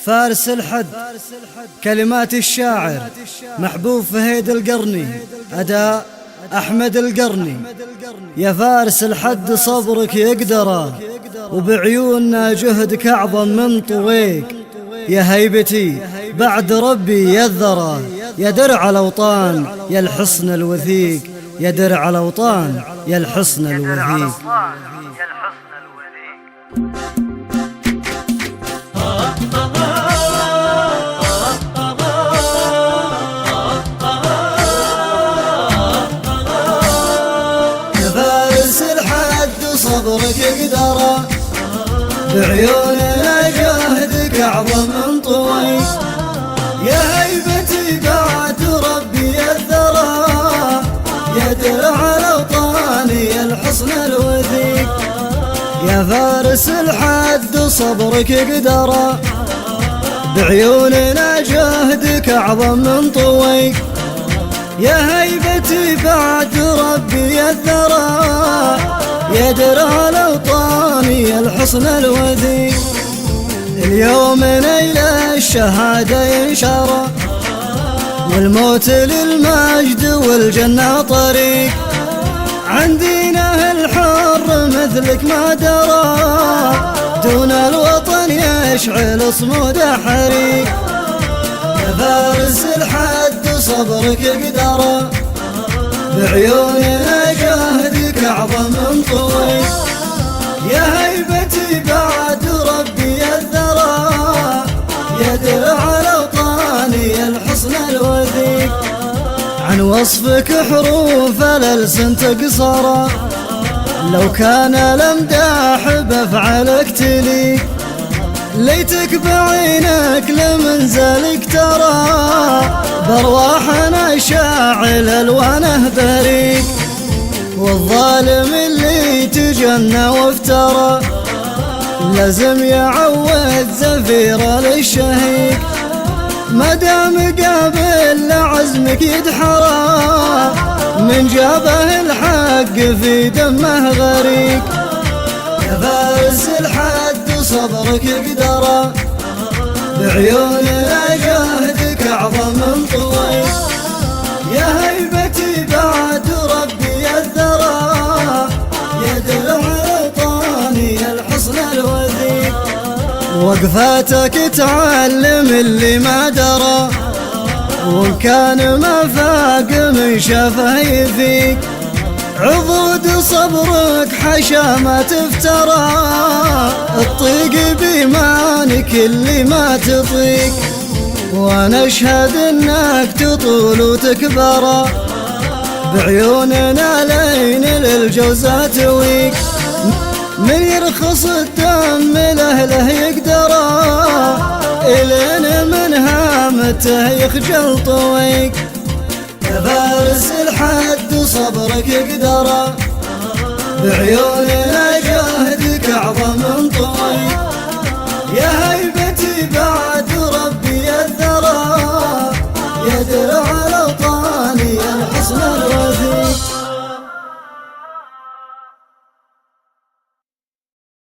فارس الحد، كلمات الشاعر محبوب فهيد القرني، أداء أحمد القرني. يا فارس الحد صبرك يقدره، وبعيوننا جهدك أعظم من طويق. يا هيبتي بعد ربي يذره، يا درع الأوطان يا الحصن الوثيق، يا درع الأوطان يا الحصن الوثيق. صبرك يقدره، بعيوننا جهدك أعظم من طويق. يا هيبتي بعد ربي يذره، يا درع الأوطان يا الحصن الوثيق. يا فارس الحد صبرك يقدره، بعيوننا جهدك أعظم من طويق. يا هيبتي بعد ربي يذره، يا درع الأوطان يا الحصن الوثيق. اليوم نيل الشهادة ينشره، والموت للمجد والجنة طريق. عندنا الحر مثلك ما درى، دون الوطن يشعل صموده حريق. يا فارس الحد صبرك يقدره، بعيوننا جهدك أعظم من طويق. يا هيبتي بعد ربي يذره، يا درع الأوطان يا الحصن الوثيق. عن وصفك حروف الألسن تقصره، لو كان الأمداح بأفعالك تليق. ليتك بعينك لمنزلك ترى، بارواحنا شاعل ألوانه بريق. والظالم اللي تجنى وافترى، لازم يعود زفيره للشهيق. مدام قابل لعزمك يدحره، من جابه الحق في دمه غريق. يا فارس الحد صبرك يقدره، بعيوننا جهدك أعظم من طويق. يا هيبتي بعد ربي يذره، يا درع الأوطان يا الحصن الوثيق. وقفاتك تعلم اللي ما درى، وإن كان ما فاق من شافه يفيق. عضود صبرك حشا ما تفترى، الطيق بإيمانك اللي ما تطيق. وانا اشهد انك تطول وتكبر، بعيوننا لين للجوزة تويق. من يرخص الدم لأهله يقدره، إلين من هامته يخجل طويق. يا فارس الحد صبرك يقدره، بعيوننا جهدك أعظم